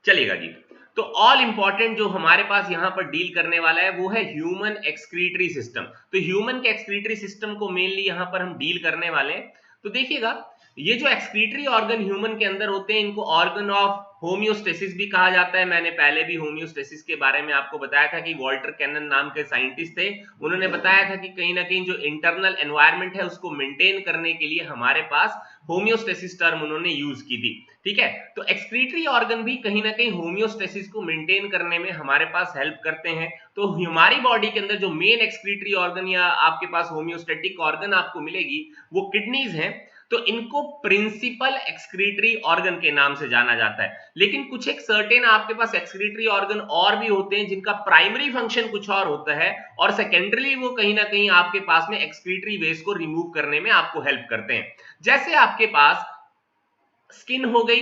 चलेगा जी। तो all important जो हमारे पास यहां पर डील करने वाला है वो है ह्यूमन एक्सक्रीटरी सिस्टम। तो ह्यूमन के एक्सक्रीटरी सिस्टम को मेनली यहां पर हम डील करने वाले हैं। तो देखिएगा, ये जो एक्सक्रीटरी ऑर्गन ह्यूमन के अंदर होते हैं इनको ऑर्गन ऑफ होम्योस्टेसिस भी कहा जाता है। मैंने पहले भी होम्योस्टेसिस के बारे में आपको बताया था कि वॉल्टर कैनन नाम के साइंटिस्ट थे, उन्होंने बताया था कि कहीं ना कहीं जो इंटरनल एनवायरनमेंट है उसको मेंटेन करने के लिए हमारे पास होम्योस्टेसिस टर्म उन्होंने यूज की थी। ठीक है, तो एक्सक्रीटरी ऑर्गन भी कहीं ना कहीं होम्योस्टेसिस को मेंटेन करने में हमारे पास हेल्प करते हैं। तो हमारी बॉडी के अंदर जो मेन एक्सक्रीटरी ऑर्गन या आपके पास होम्योस्टेटिक ऑर्गन आपको मिलेगी वो किडनीज हैं। तो इनको प्रिंसिपल एक्सक्रीटरी ऑर्गन के नाम से जाना जाता है। लेकिन कुछ एक सर्टेन आपके पास एक्सक्रीटरी ऑर्गन और भी होते हैं जिनका प्राइमरी फंक्शन कुछ और होता है और सेकेंडरी वो कहीं ना कहीं आपके पास में एक्सक्रीटरी वेस्ट को रिमूव करने में आपको हेल्प करते हैं। जैसे आपके पास स्किन हो गई,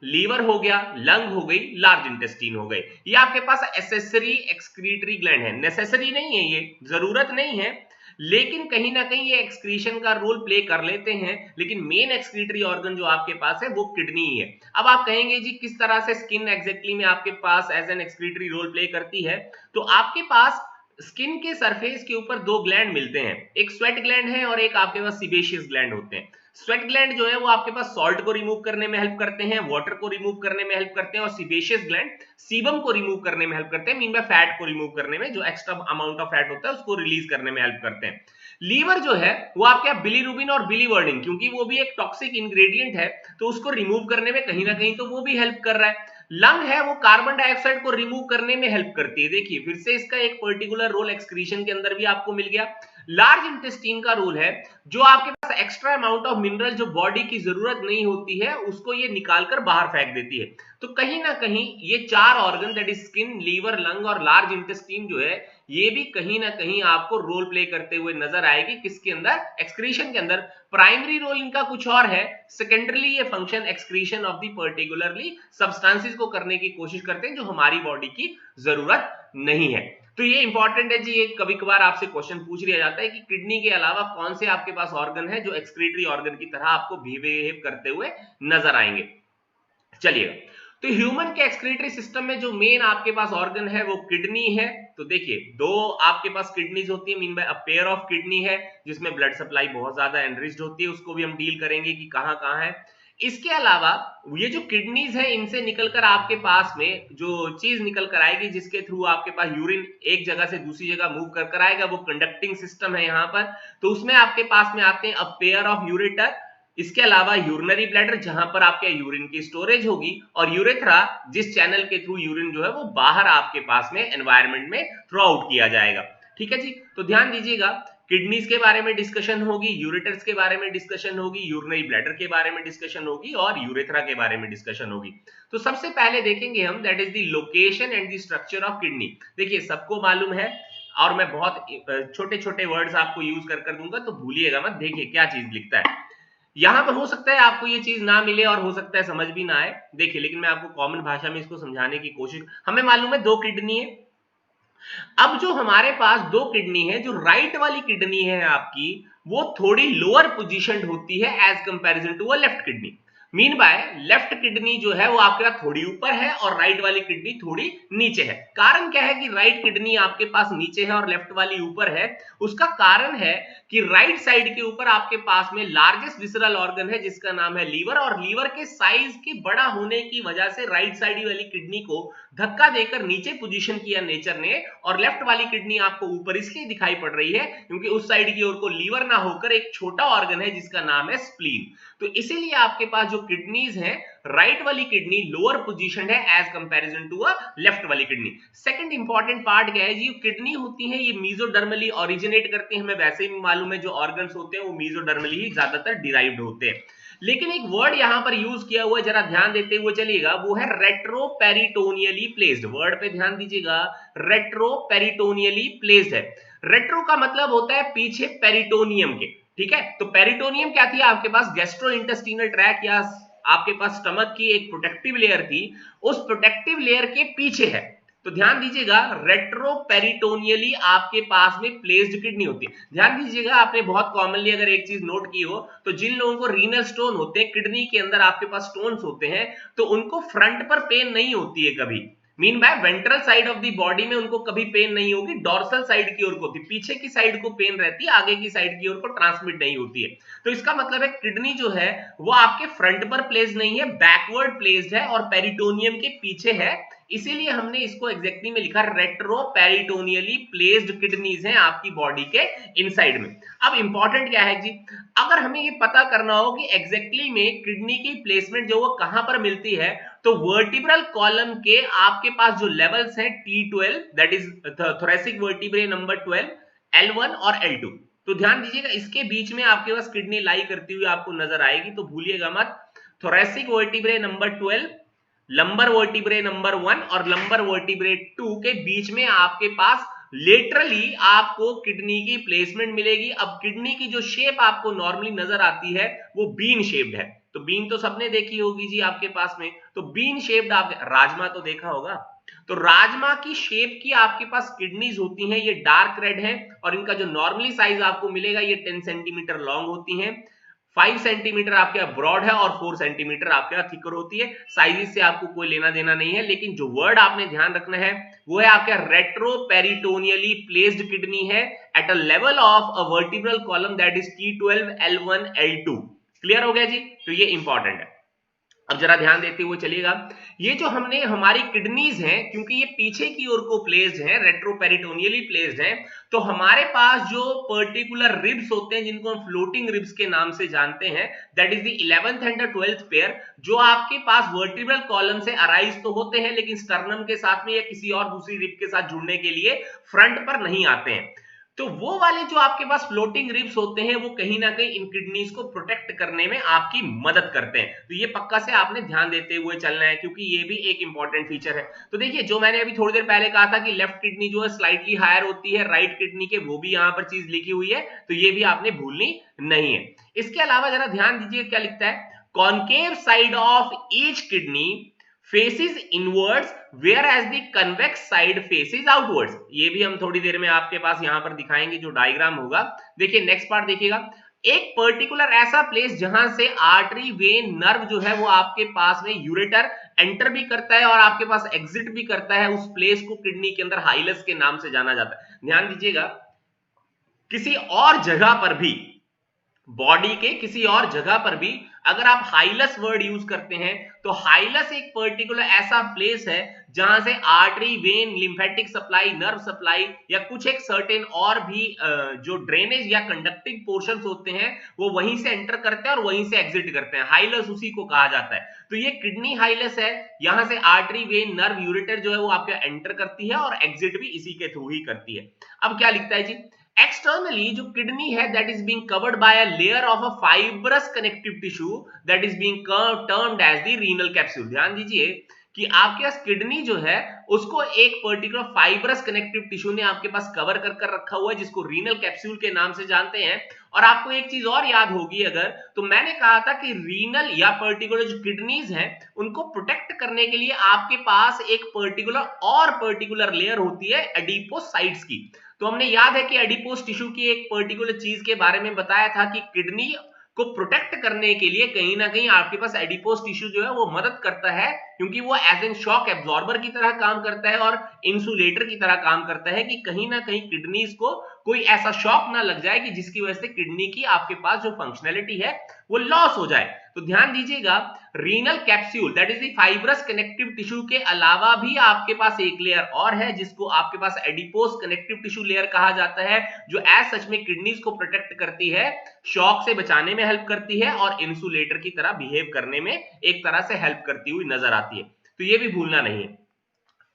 लीवर हो गया, लंग हो गई, लार्ज इंटेस्टीन हो गए, ये आपके पास एसेसरी एक्सक्रीटरी ग्लैंड है। नेसेसरी नहीं है, ये जरूरत नहीं है, लेकिन कहीं ना कहीं ये एक्सक्रीशन का रोल प्ले कर लेते हैं। लेकिन मेन एक्सक्रीटरी ऑर्गन जो आपके पास है वो किडनी ही है। अब आप कहेंगे जी किस तरह से स्किन एग्जैक्टली में आपके पास as an excretory role play करती है। तो आपके पास स्किन के सरफेस के ऊपर दो ग्लैंड मिलते हैं, एक स्वेट ग्लैंड है और एक आपके पास सीबेशियस ग्लैंड होते हैं। स्वेट ग्लैंड जो है वो आपके पास सॉल्ट को रिमूव करने में हेल्प करते हैं, वाटर को रिमूव करने में हेल्प करते हैं, और सीबेशियस ग्लैंड सीबम को रिमूव करने में हेल्प करते हैं, मीन बाय फैट को रिमूव करने में, जो एक्स्ट्रा अमाउंट ऑफ फैट होता है उसको रिलीज करने में हेल्प करते हैं। लीवर जो है वो आपके बिलीरुबिन और बिलीवर्डिन, क्योंकि वो भी एक टॉक्सिक इंग्रेडिएंट है तो उसको रिमूव करने में कहीं ना कहीं तो वो भी हेल्प कर रहा है। लंग है वो कार्बन डाइऑक्साइड को रिमूव करने में हेल्प करती है। देखिए फिर से इसका एक पर्टिकुलर रोल एक्सक्रीशन के अंदर भी आपको मिल गया। लार्ज इंटेस्टीन का रोल है जो आपके पास एक्स्ट्रा अमाउंट ऑफ मिनरल जो बॉडी की जरूरत नहीं होती है उसको ये निकालकर बाहर फेंक देती है। तो कहीं ना कहीं ये चार organ that is skin, liver, lung और लार्ज इंटेस्टीन जो है ये भी कहीं ना कहीं आपको रोल प्ले करते हुए नजर आएगी। किसके अंदर? एक्सक्रीशन के अंदर। प्राइमरी रोल इनका कुछ और है, सेकेंडरली ये function excretion of the particularly substances को करने की कोशिश करते हैं जो हमारी बॉडी की जरूरत नहीं है। तो ये इंपॉर्टेंट है जी, ये कभी कभार आपसे क्वेश्चन पूछ लिया जाता है कि किडनी के अलावा कौन से आपके पास ऑर्गन है जो एक्सक्रीटरी ऑर्गन की तरह आपको बिहेव करते हुए नजर आएंगे। चलिएगा, तो ह्यूमन के एक्सक्रीटरी सिस्टम में जो मेन आपके पास ऑर्गन है वो किडनी है। तो देखिए दो आपके पास किडनीज होती है, mean by a pair of kidney है जिसमें ब्लड सप्लाई बहुत ज्यादा एनरिच्ड होती है, उसको भी हम डील करेंगे कि कहां कहां है। इसके अलावा ये जो किडनीज है इनसे निकलकर आपके पास में जो चीज निकल कर आएगी जिसके थ्रू आपके पास यूरिन एक जगह से दूसरी जगह मूव कर आएगा वो कंडक्टिंग सिस्टम है यहाँ पर। तो उसमें आपके पास में आते हैं अ पेयर ऑफ यूरेटर, इसके अलावा यूरिनरी ब्लैडर जहां पर आपके यूरिन की स्टोरेज होगी, और यूरेथ्रा जिस चैनल के थ्रू यूरिन जो है वो बाहर आपके पास में एनवायरनमेंट में थ्रो आउट किया जाएगा। ठीक है जी, तो ध्यान दीजिएगा किडनीज के बारे में डिस्कशन होगी, यूरेटर्स के बारे में डिस्कशन होगी, यूरिनरी ब्लैडर के बारे में डिस्कशन होगी और यूरेथ्रा के बारे में डिस्कशन होगी। तो सबसे पहले देखेंगे हम that is the location and the structure of kidney. देखिए सबको मालूम है और मैं बहुत छोटे छोटे वर्ड्स आपको यूज कर दूंगा तो भूलिएगा मत। देखिए क्या चीज लिखता है यहां पर, हो सकता है आपको ये चीज ना मिले और हो सकता है समझ भी ना आए। देखिए लेकिन मैं आपको कॉमन भाषा में इसको समझाने की कोशिश, हमें मालूम है दो किडनी है। अब जो हमारे पास दो किडनी है, जो राइट वाली किडनी है आपकी वो थोड़ी लोअर पोजीशन होती है as comparison to a left kidney. Mean by left kidney जो है वो आपके पास थोड़ी ऊपर है और राइट वाली किडनी थोड़ी नीचे है। कारण क्या है कि राइट किडनी आपके पास नीचे है और लेफ्ट वाली ऊपर है? उसका कारण है कि राइट साइड के ऊपर आपके पास में लार्जेस्ट विसरल ऑर्गन है जिसका नाम है लीवर, और लीवर के साइज के बड़ा होने की वजह से राइट साइड वाली किडनी को धक्का देकर नीचे पोजीशन किया नेचर ने, और लेफ्ट वाली किडनी आपको ऊपर इसलिए दिखाई पड़ रही है क्योंकि उस साइड की ओर को लीवर ना होकर एक छोटा ऑर्गन है जिसका नाम है स्प्लीन। तो इसीलिए आपके पास जो किडनीज हैं, राइट वाली किडनी लोअर पोजीशन है as comparison to a left वाली किडनी। सेकंड इंपॉर्टेंट पार्ट क्या है जी, किडनी होती है ये मीजोडर्मली ओरिजिनेट करती है, हमें वैसे ही मालूम है जो ऑर्गन्स होते हैं वो मीजोडर्मली ही ज्यादातर डिराइव्ड होते हैं। लेकिन एक वर्ड यहां पर यूज किया हुआ है, जरा ध्यान देते हुए चलिएगा, वो है रेट्रोपेरिटोनियली प्लेस्ड। वर्ड पे ध्यान दीजिएगा, रेट्रोपेरिटोनियली प्लेस्ड है। रेट्रो का मतलब होता है पीछे पेरिटोनियम के। ठीक है, तो पेरिटोनियम क्या थी आपके पास? गैस्ट्रोइंटेस्टिनल ट्रैक या आपके पास स्टमक की एक प्रोटेक्टिव लेयर थी, उस प्रोटेक्टिव लेयर के पीछे है। तो ध्यान दीजिएगा रेट्रोपेरिटोनियली आपके पास में प्लेस्ड किडनी होती है। ध्यान दीजिएगा, आपने बहुत कॉमनली अगर एक चीज नोट की हो तो जिन लोगों को रीनल स्टोन होते हैं, किडनी के अंदर आपके पास स्टोन्स होते हैं, तो उनको फ्रंट पर पेन नहीं होती है कभी। Mean by ventral side of the body में उनको कभी पेन नहीं होगी, डॉर्सल साइड की ओर को होती है, पीछे की साइड को पेन रहती है, आगे की साइड की ओर को ट्रांसमिट नहीं होती है। तो इसका मतलब है किडनी जो है वो आपके फ्रंट पर प्लेस्ड नहीं है, बैकवर्ड प्लेस्ड है और पेरिटोनियम के पीछे है। इसीलिए हमने इसको एग्जैक्टली में लिखा रेट्रोपेरिटोनियली प्लेस्ड किडनीज हैं आपकी बॉडी के इनसाइड में। अब इंपॉर्टेंट क्या है जी, अगर हमें ये पता करना हो कि एग्जैक्टली में किडनी की प्लेसमेंट जो वो कहां पर मिलती है, तो वर्टिब्रल कॉलम के आपके पास जो लेवल्स हैं T12 that is thoracic vertebrae number 12, L1 और L2, तो ध्यान दीजिएगा इसके बीच में आपके पास किडनी लाई करती हुई आपको नजर आएगी, तो भूलिएगा मत। Thoracic vertebrae number 12, lumbar vertebrae number 1 और लंबर वर्टिब्रे 2 के बीच में आपके पास लेटरली आपको किडनी की प्लेसमेंट मिलेगी। अब किडनी की जो शेप आपको नॉर्मली नजर आती है वो बीन शेप्ड है, तो बीन तो सबने देखी होगी जी आपके पास में, तो बीन शेप्ड आप राजमा तो देखा होगा, तो राजमा की शेप की आपके पास किडनीज होती हैं, ये डार्क रेड है और इनका जो नॉर्मली साइज आपको मिलेगा ये 10 सेंटीमीटर लॉन्ग होती हैं, 5 सेंटीमीटर आपके ब्रॉड है और 4 सेंटीमीटर आपके थिकर होती है। साइजेस से आपको कोई लेना देना नहीं है, लेकिन जो वर्ड आपने ध्यान रखना है वो है आपका रेट्रोपेरिटोनियली प्लेस्ड किडनी है at a level of a vertebral column that is T12, L1, L2। Clear हो गया जी, तो ये इंपॉर्टेंट है। अब जरा ध्यान देते हुए चलिएगा, ये जो हमने हमारी किडनीज हैं, क्योंकि ये पीछे की ओर को प्लेस्ड हैं, रेट्रोपेरिटोनियली प्लेस्ड हैं, तो हमारे पास जो पर्टिकुलर रिब्स होते हैं जिनको हम फ्लोटिंग रिब्स के नाम से जानते हैं, that is the 11th and 12th pair, जो आपके पास वर्टिब्रल कॉलम से अराइज तो होते हैं लेकिन स्टर्नम के साथ में या किसी और दूसरी रिब के साथ जुड़ने के लिए फ्रंट पर नहीं आते हैं। तो वो वाले जो आपके पास फ्लोटिंग रिब्स होते हैं वो कहीं ना कहीं इन किडनीज को प्रोटेक्ट करने में आपकी मदद करते हैं, तो ये पक्का से आपने ध्यान देते हुए चलना है क्योंकि ये भी एक इंपॉर्टेंट फीचर है। तो देखिए, जो मैंने अभी थोड़ी देर पहले कहा था कि लेफ्ट किडनी जो है स्लाइटली हायर होती है राइट किडनी के, वो भी यहाँ पर चीज लिखी हुई है, तो ये भी आपने भूलनी नहीं है। इसके अलावा जरा ध्यान दीजिए क्या लिखता है, concave side of each kidney faces inwards whereas the convex side faces outwards. ये भी हम थोड़ी देर में आपके पास यहां पर दिखाएंगे जो डायग्राम होगा। देखिए नेक्स्ट पार्ट देखिएगा, एक पर्टिकुलर ऐसा प्लेस जहां से आर्टरी वेन नर्व जो है वो आपके पास में यूरेटर एंटर भी करता है और आपके पास एग्जिट भी करता है, उस प्लेस को किडनी के अंदर हाइलस के नाम से जाना जाता है। ध्यान दीजिएगा, किसी और जगह पर भी, बॉडी के किसी और जगह पर भी अगर आप हाइलस वर्ड यूज करते हैं, तो हाइलस एक पर्टिकुलर ऐसा प्लेस है जहां से artery vein lymphatic supply nerve supply या कुछ एक सर्टेन और भी जो ड्रेनेज या कंडक्टिंग पोर्शंस होते हैं वो वहीं से एंटर करते हैं और वहीं से एग्जिट करते हैं, हाइलस उसी को कहा जाता है। तो ये किडनी हाइलस है, यहां से आर्टरी वेन नर्व यूरेटर जो है वो आपके एंटर करती है और एग्जिट भी इसी के थ्रू ही करती है। अब क्या लिखता है जी, एक्सटर्नली जो किडनी है that is being covered by a layer of a fibrous connective tissue that is being termed as the renal capsule. ध्यान दीजिए कि आपके पास किडनी जो है उसको एक पर्टिकुलर फाइब्रस कनेक्टिव टिश्यू ने आपके पास कवर कर रखा हुआ है जिसको रीनल कैप्सूल के नाम से जानते हैं। और आपको एक चीज और याद होगी अगर, तो मैंने कहा था कि रीनल या पर्टिकुलर जो किडनीज हैं उनको प्रोटेक्ट करने के लिए आपके पास एक पर्टिकुलर लेयर होती है एडिपोसाइट्स की। तो हमने याद है कि एडिपोस टिश्यू की एक पर्टिकुलर चीज के बारे में बताया था कि किडनी को प्रोटेक्ट करने के लिए कहीं ना कहीं आपके पास एडिपोस टिश्यू जो है वो मदद करता है, क्योंकि वो एज एन शॉक एब्जॉर्बर की तरह काम करता है और इंसुलेटर की तरह काम करता है कि कहीं ना कहीं किडनीज को कोई ऐसा शॉक ना लग जाए कि जिसकी वजह से किडनी की आपके पास जो फंक्शनैलिटी है वो लॉस हो जाए। तो ध्यान दीजिएगा, renal capsule that is the fibrous connective tissue के अलावा भी आपके पास एक लेयर और है जिसको आपके पास एडिपोस कनेक्टिव टिश्यू लेयर कहा जाता है, जो एज सच में किडनीज को प्रोटेक्ट करती है, शॉक से बचाने में हेल्प करती है और इंसुलेटर की तरह बिहेव करने में एक तरह से हेल्प करती हुई नजर आती है। तो ये भी भूलना नहीं है।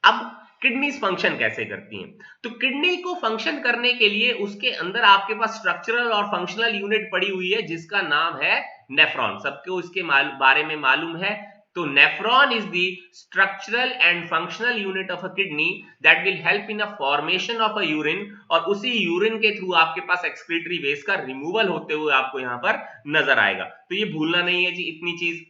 अब किडनीज फंक्शन कैसे करती हैं, तो किडनी को फंक्शन करने के लिए उसके अंदर आपके पास स्ट्रक्चरल और फंक्शनल यूनिट पड़ी हुई है जिसका नाम है नेफ्रॉन। सबको इसके बारे में मालूम है। तो nephron is the structural and functional unit of a kidney that will help in a formation of a urine, और उसी यूरिन के थ्रू आपके पास एक्सक्रीटरी वेस्ट का रिमूवल होते हुए आपको यहां पर नजर आएगा। तो ये भूलना नहीं है जी इतनी चीज।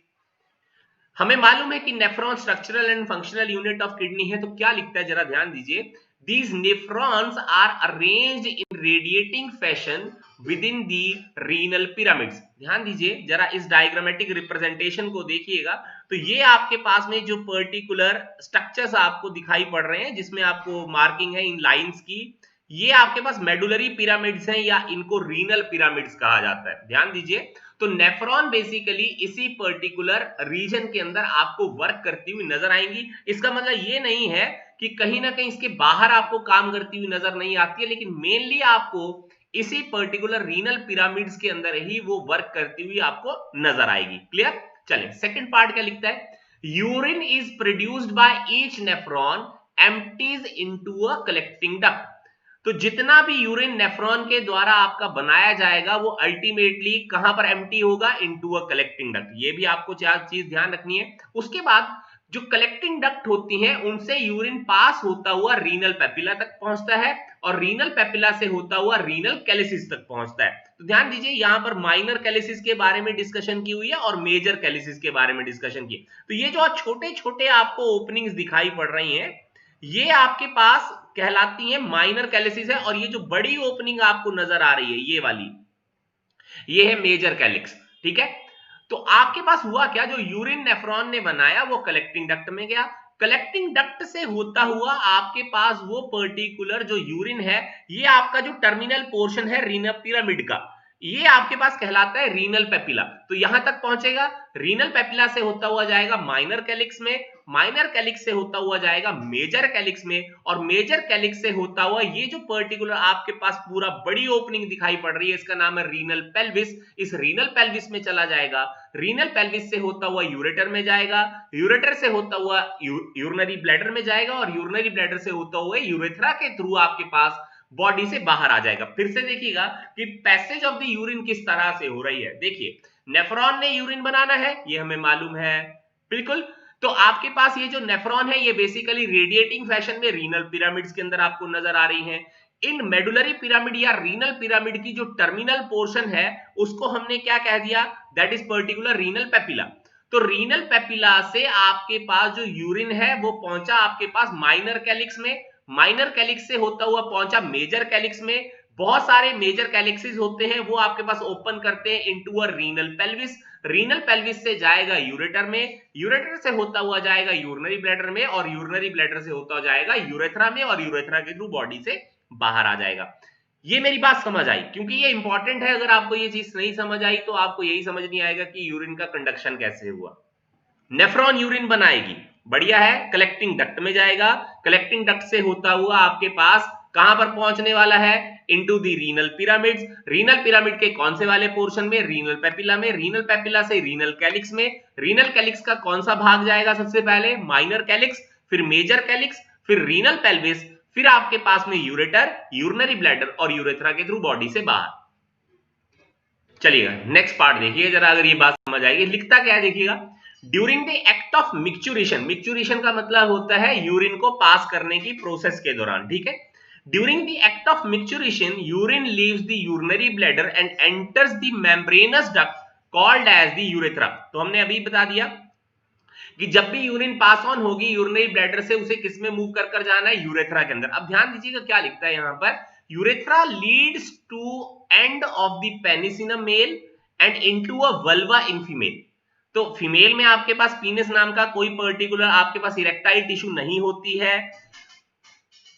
हमें मालूम है कि nephron structural and functional unit of kidney है, तो क्या लिखता है जरा ध्यान दीजिए। These nephrons are arranged in radiating fashion within the renal pyramids. ध्यान दीजिए जरा इस डायग्रामेटिक रिप्रेजेंटेशन को देखिएगा। तो ये आपके पास में जो पर्टिकुलर स्ट्रक्चर्स आपको दिखाई पड़ रहे हैं, जिसमें आपको मार्किंग है इन लाइंस की, ये आपके पास मेडुलरी पिरामिड्स हैं या इनको रीनल पिरामिड्स कहा जाता है। ध्यान दीजिए, तो नेफ्रॉन बेसिकली इसी पर्टिकुलर रीजन के अंदर आपको वर्क करती हुई नजर आएंगी। इसका मतलब ये नहीं है कि कहीं ना कहीं इसके बाहर आपको काम करती हुई नजर नहीं आती है, लेकिन मेनली आपको इसी पर्टिकुलर रीनल पिरामिड्स के अंदर ही वो वर्क करती हुई आपको नजर आएगी। क्लियर? चलें, सेकंड पार्ट क्या लिखता है। Urine is produced by each nephron empties into a collecting duct. तो जितना भी यूरिन नेफ्रॉन के द्वारा आपका बनाया जाएगा वो अल्टीमेटली कहां पर एम्प्टी होगा, इनटू अ कलेक्टिंग डक्ट। ये भी आपको चार चीज ध्यान रखनी है। उसके बाद जो कलेक्टिंग डक्ट होती हैं उनसे यूरिन पास होता हुआ रीनल पेपिला तक पहुंचता है और रीनल पेपिला से होता हुआ रीनल कैलिसिस तक पहुंचता है। तो ध्यान दीजिए यहां पर माइनर कैलिसिस के बारे में डिस्कशन की हुई है और मेजर कैलिसिस के बारे में डिस्कशन की। तो ये जो छोटे छोटे आपको ओपनिंग्स दिखाई पड़ रही हैं ये आपके पास कहलाती है माइनर कैलिसिस है, और ये जो बड़ी ओपनिंग आपको नजर आ रही है ये वाली, ये है मेजर कैलिक्स। ठीक है, तो आपके पास हुआ क्या, जो यूरिन नेफ्रॉन ने बनाया वो कलेक्टिंग डक्ट में गया। कलेक्टिंग डक्ट से होता हुआ आपके पास वो पर्टिकुलर जो यूरिन है, ये आपका जो टर्मिनल पोर्शन है रीनल पिरामिड का, ये आपके पास कहलाता है रीनल पेपिला। तो यहां तक पहुंचेगा, रीनल पेपिला से होता हुआ जाएगा माइनर कैलिक्स में, माइनर कैलिक्स से होता हुआ जाएगा मेजर कैलिक्स में, और मेजर कैलिक्स से होता हुआ ये जो पर्टिकुलर आपके पास पूरा बड़ी ओपनिंग दिखाई पड़ रही है इसका नाम है रीनल पेल्विस, इस रीनल पेल्विस में चला जाएगा। रीनल पेल्विस से होता हुआ यूरेटर में जाएगा, यूरेटर से होता हुआ यूरिनरी ब्लैडर में जाएगा, और यूरिनरी ब्लैडर से होता हुआ यूरेथ्रा के थ्रू आपके पास बॉडी से बाहर आ जाएगा। फिर से देखिएगा कि पैसेज ऑफ द यूरिन किस तरह से हो रही है। देखिए नेफ्रॉन ने यूरिन बनाना है, ये हमें मालूम है बिल्कुल। तो आपके पास ये जो नेफ्रॉन है ये बेसिकली रेडिएटिंग फैशन में रीनल पिरामिड्स के अंदर आपको नजर आ रही हैं। इन मेडुलरी पिरामिड या रीनल पिरामिड की जो टर्मिनल पोर्शन है उसको हमने क्या कह दिया, that is particular renal papilla. तो रीनल पेपिला से आपके पास जो यूरिन है वो पहुंचा आपके पास माइनर कैलिक्स में, माइनर कैलिक्स से होता हुआ पहुंचा मेजर कैलिक्स में। बहुत सारे मेजर कैलिक्सिस होते हैं वो आपके पास ओपन करते हैं into a renal pelvis, renal pelvis से जाएगा यूरेटर में, यूरेटर से होता हुआ जाएगा यूरिनरी ब्लैडर में, और यूरिनरी ब्लैडर से होता जाएगा यूरेथ्रा में, और यूरेथ्रा के थ्रू बॉडी से बाहर आ जाएगा। ये मेरी बात समझ आई, क्योंकि ये इंपॉर्टेंट है। अगर आपको ये चीज नहीं समझ आई तो आपको यही समझ नहीं आएगा कि यूरिन का कंडक्शन कैसे हुआ। नेफ्रॉन यूरिन बनाएगी, बढ़िया है, कलेक्टिंग डक्ट में जाएगा, कलेक्टिंग डक्ट से होता हुआ आपके पास कहां पर पहुंचने वाला है, into the renal pyramids. Renal pyramid के कौन से वाले पोर्शन में, रीनल पेपिला में, रीनल पेपिला से रीनल कैलिक्स में, रीनल कैलिक्स का कौन सा भाग जाएगा सबसे पहले, माइनर कैलिक्स, फिर मेजर कैलिक्स, फिर रीनल पेल्विस, फिर आपके पास में यूरेटर, यूरिनरी ब्लैडर और यूरेथ्रा के थ्रू बॉडी से बाहर। चलिएगा नेक्स्ट पार्ट देखिए जरा, अगर ये बात समझ आएगी। लिखता क्या है देखिएगा, during the act of micturition, micturition का मतलब होता है यूरिन को पास करने की प्रोसेस के दौरान। ठीक है, during the act of micturition urine leaves the urinary bladder and enters the membranous duct called as the urethra. तो हमने अभी बता दिया कि जब भी यूरिन पास ऑन होगी यूरिनरी ब्लैडर से, उसे किस में मूव कर जाना है, यूरेथ्रा के अंदर। अब ध्यान दीजिएगा क्या लिखता है यहां पर, urethra leads to end of the penis in a male and into a vulva in female. तो फीमेल में आपके पास पीनिस नाम का कोई पर्टिकुलर आपके पास इरेक्टाइल टिश्यू नहीं होती है,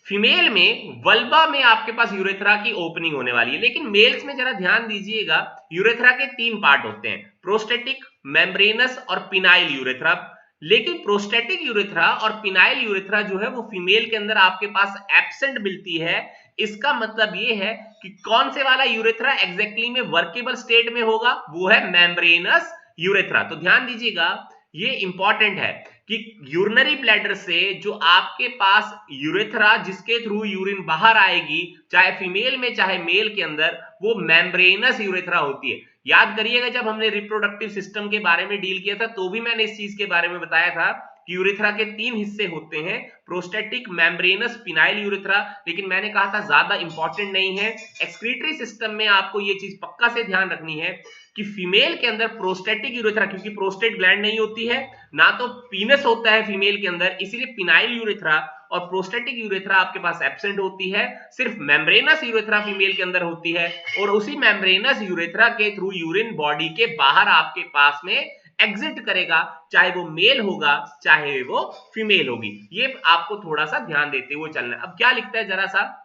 फीमेल में वल्वा में आपके पास यूरेथ्रा की ओपनिंग होने वाली है। लेकिन मेल्स में जरा ध्यान दीजिएगा, यूरेथ्रा के तीन पार्ट होते हैं, प्रोस्टेटिक, मेम्ब्रेनस और पिनाइल यूरेथ्रा। लेकिन प्रोस्टेटिक यूरेथ्रा और पिनाइल यूरेथ्रा जो है वो फीमेल के अंदर आपके पास एब्सेंट मिलती है। इसका मतलब ये है कि कौन से वाला यूरेथ्रा एग्जैक्टली में वर्केबल स्टेट में होगा, वो है मेम्ब्रेनस यूरेथ्रा। तो ध्यान दीजिएगा ये इंपॉर्टेंट है कि यूरिनरी ब्लैडर से जो आपके पास यूरेथ्रा जिसके थ्रू यूरिन बाहर आएगी, चाहे फीमेल में चाहे मेल के अंदर, वो मेम्ब्रेनस यूरेथ्रा होती है। याद करिएगा जब हमने रिप्रोडक्टिव सिस्टम के बारे में डील किया था तो भी मैंने इस चीज के बारे में बताया था कि यूरेथ्रा के 3 हिस्से होते हैं, प्रोस्टेटिक, मेम्ब्रेनस, पिनाइल यूरेथ्रा। लेकिन मैंने कहा था ज्यादा इंपॉर्टेंट नहीं है। एक्सक्रीटरी सिस्टम में आपको ये चीज पक्का से ध्यान रखनी है कि फीमेल के अंदर प्रोस्टेटिक यूरेथ्रा, क्योंकि प्रोस्टेट ग्लैंड नहीं होती है, ना तो पीनस होता है फीमेल के अंदर, इसीलिए पिनाइल यूरेथ्रा और प्रोस्टेटिक यूरेथ्रा आपके पास एब्सेंट होती है। सिर्फ मेम्ब्रेनस यूरेथ्रा फीमेल के अंदर होती है, और उसी मेम्ब्रेनस यूरेथ्रा के थ्रू यूरिन बॉडी के बाहर आपके पास में एग्जिट करेगा, चाहे वो मेल होगा चाहे वो फीमेल होगी। ये आपको थोड़ा सा ध्यान देते हुए चलना है। अब क्या लिखता है जरा सा,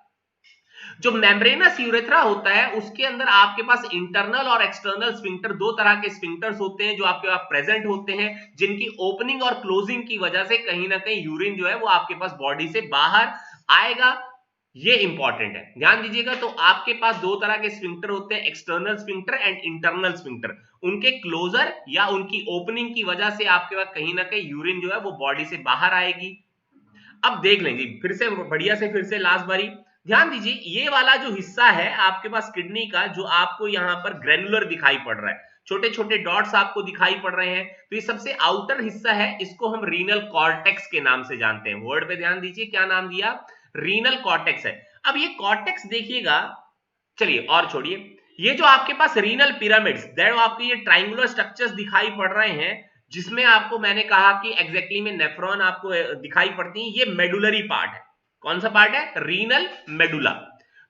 जो मेम्ब्रेनस यूरेथ्रा होता है उसके अंदर आपके पास इंटरनल और एक्सटर्नल स्फिंक्टर, दो तरह के स्फिंक्टर्स होते हैं जो आपके पास प्रेजेंट होते हैं, जिनकी ओपनिंग और क्लोजिंग की वजह से कहीं ना कहीं यूरिन जो है वो आपके पास बॉडी से बाहर आएगा। ये इंपॉर्टेंट है, ध्यान दीजिएगा। तो आपके पास दो तरह के स्फिंक्टर होते हैं, external sphincter and internal sphincter. उनके क्लोजर या उनकी ओपनिंग की वजह से आपके पास कहीं ना कहीं यूरिन जो है वो बॉडी से बाहर आएगी। अब देख लें जी, फिर से बढ़िया से, फिर से लास्ट बारी ध्यान दीजिए। ये वाला जो हिस्सा है आपके पास किडनी का, जो आपको यहां पर ग्रेनुलर दिखाई पड़ रहा है, छोटे छोटे डॉट्स आपको दिखाई पड़ रहे हैं, तो ये सबसे आउटर हिस्सा है, इसको हम रीनल कॉर्टेक्स के नाम से जानते हैं। वर्ड पे ध्यान दीजिए, क्या नाम दिया, रीनल कॉर्टेक्स है। अब ये कॉर्टेक्स देखिएगा, चलिए और छोड़िए, ये जो आपके पास रीनल पिरामिड्स, दैट आपको ये ट्राइंगुलर स्ट्रक्चर्स दिखाई पड़ रहे हैं, जिसमें आपको मैंने कहा कि एग्जैक्टली में नेफ्रॉन आपको दिखाई पड़ती है, ये मेडुलरी पार्ट है। कौन सा पार्ट है, रीनल मेडुला।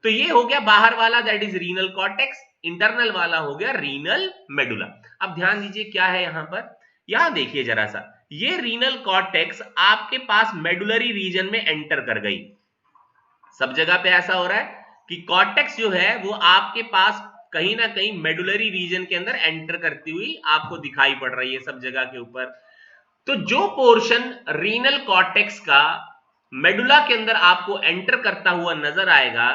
तो ये हो गया बाहर वाला, that is renal cortex, internal वाला हो गया रीनल मेडुला। अब ध्यान दीजिए क्या है यहां पर, यहां देखिए जरा सा, ये रीनल कॉर्टेक्स आपके पास मेडुलरी रीजन में एंटर कर गई। सब जगह पे ऐसा हो रहा है कि कॉर्टेक्स जो है वो आपके पास कहीं ना कहीं मेडुलरी रीजन के अंदर एंटर करती हुई आपको दिखाई पड़ रही है सब जगह के ऊपर। तो जो पोर्शन रीनल कॉर्टेक्स का मेडुला के अंदर आपको एंटर करता हुआ नजर आएगा,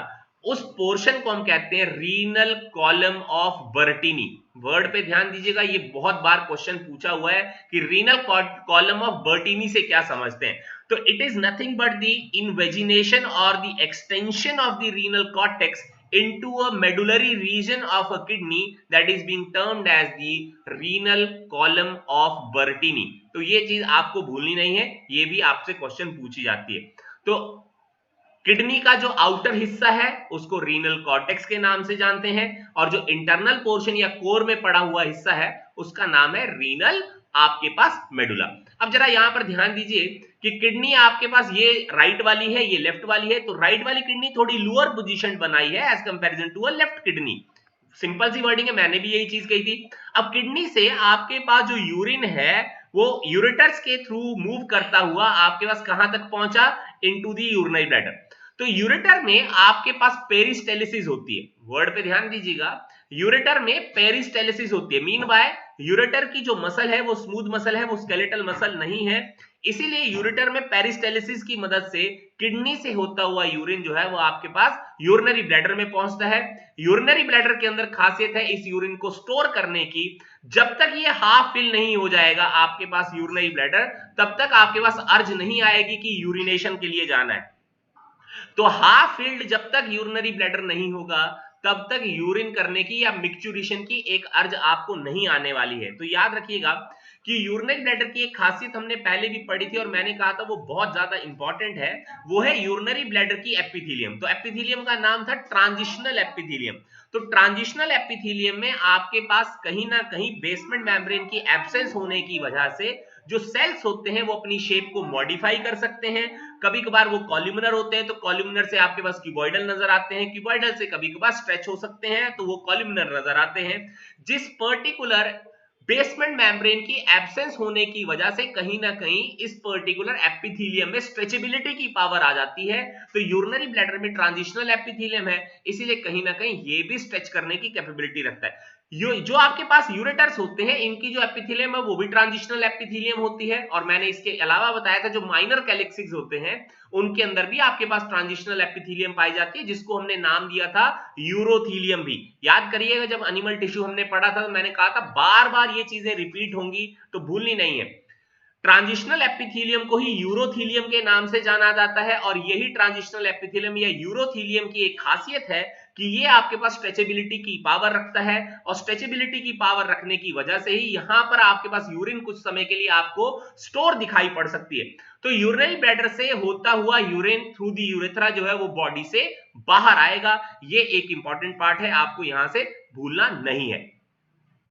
उस पोर्शन को हम कहते हैं रीनल कॉलम ऑफ बर्टीनी। वर्ड पे ध्यान दीजिएगा, ये बहुत बार क्वेश्चन पूछा हुआ है कि रीनल कॉलम ऑफ बर्टीनी से क्या समझते हैं। तो it is nothing but the invagination और the extension of the renal cortex into a medullary region of a kidney that is being termed as the renal column of Bertini। तो ये चीज आपको भूलनी नहीं है, ये भी आपसे क्वेश्चन पूछी जाती है। तो किडनी का जो आउटर हिस्सा है उसको रीनल कॉर्टेक्स के नाम से जानते हैं, और जो इंटरनल पोर्शन या कोर में पड़ा हुआ हिस्सा है उसका नाम है रीनल आपके पास मेडुला। अब जरा यहां पर ध्यान दीजिए कि किडनी आपके पास ये राइट वाली है, ये लेफ्ट वाली है, तो राइट वाली किडनी थोड़ी लोअर पोजीशन बनाई है as comparison to a left kidney. Simple सी वर्डिंग है, मैंने भी यही चीज कही थी। अब किडनी से आपके पास जो यूरिन है वो यूरेटर्स के थ्रू मूव करता हुआ आपके पास कहां तक पहुंचा, इनटू द यूरिनरी ब्लैडर। तो यूरेटर में आपके पास पेरिस्टेलिसिस होती है। वर्ड पे ध्यान दीजिएगा, यूरेटर में पेरिस्टेलिसिस होती है। मीन बाय यूरेटर की जो मसल है वो स्मूथ मसल है, वो स्केलेटल मसल नहीं है, इसीलिए यूरेटर में पेरिस्टेलिसिस की मदद से किडनी से होता हुआ यूरिन जो है वो आपके पास यूरिनरी ब्लैडर में पहुंचता है। यूरिनरी ब्लैडर के अंदर खासियत है इस यूरिन को स्टोर करने की, जब तक ये हाफ फिल नहीं हो जाएगा आपके पास यूरिनरी ब्लैडर, तब तक आपके पास अर्ज नहीं आएगी कि यूरिनेशन के लिए जाना है। तो हाफ फिल्ड जब तक यूरिनरी ब्लैडर नहीं होगा तब तक यूरिन करने की या मिक्चुरेशन की एक अर्ज आपको नहीं आने वाली है। तो याद रखिएगा कि यूरिनरी ब्लैडर की एक खासियत हमने पहले भी पढ़ी थी और मैंने कहा था वो बहुत ज्यादा इंपॉर्टेंट है, वो है यूरिनरी ब्लैडर की एपिथेलियम। तो एपिथेलियम का नाम था ट्रांजिशनल एपिथेलियम। तो ट्रांजिशनल एपिथेलियम में आपके पास कहीं ना कहीं बेसमेंट मेम्ब्रेन की एब्सेंस होने की वजह से जो सेल्स होते हैं वो अपनी शेप को मॉडिफाई कर सकते हैं। कभी कभार वो कॉल्यूमिनर होते हैं, तो कॉल्यूमिनर से आपके पास क्यूबॉइडल नजर आते हैं, क्यूबॉइडल से कभी कभार स्ट्रेच हो सकते हैं, तो वो कॉल्यूमिनर नजर आते हैं। जिस पर्टिकुलर बेसमेंट मेम्ब्रेन की एब्सेंस होने की वजह से कहीं ना कहीं इस पर्टिकुलर एपिथेलियम में स्ट्रेचेबिलिटी की पावर आ जाती है। तो यूरिनरी ब्लैडर में ट्रांजिशनल एपिथेलियम है, इसीलिए कहीं ना कहीं ये भी स्ट्रेच करने की कैपेबिलिटी रखता है। जो आपके पास यूरेटर्स होते हैं इनकी जो एपिथेलियम है वो भी ट्रांजिशनल एपिथेलियम होती है, और मैंने इसके अलावा बताया था जो माइनर कैलिक्सिस होते हैं उनके अंदर भी आपके पास ट्रांजिशनल एपिथेलियम पाई जाती है, जिसको हमने नाम दिया था यूरोथीलियम भी। याद करिएगा जब एनिमल टिश्यू हमने पढ़ा था तो मैंने कहा था बार बार ये चीजें रिपीट होंगी, तो भूलनी नहीं है। ट्रांजिशनल एपिथेलियम को ही यूरोथीलियम के नाम से जाना जाता है और यही ट्रांजिशनल एपिथेलियम या यूरोथीलियम की एक खासियत है कि ये आपके पास स्ट्रेचेबिलिटी की पावर रखता है और स्ट्रेचेबिलिटी की पावर रखने की वजह से ही यहां पर आपके पास यूरिन कुछ समय के लिए आपको स्टोर दिखाई पड़ सकती है। तो यूरिनरी ब्लैडर से होता हुआ यूरिन थ्रू दी यूरेथ्रा जो है वो बॉडी से बाहर आएगा। ये एक इंपॉर्टेंट पार्ट है, आपको यहां से भूलना नहीं है।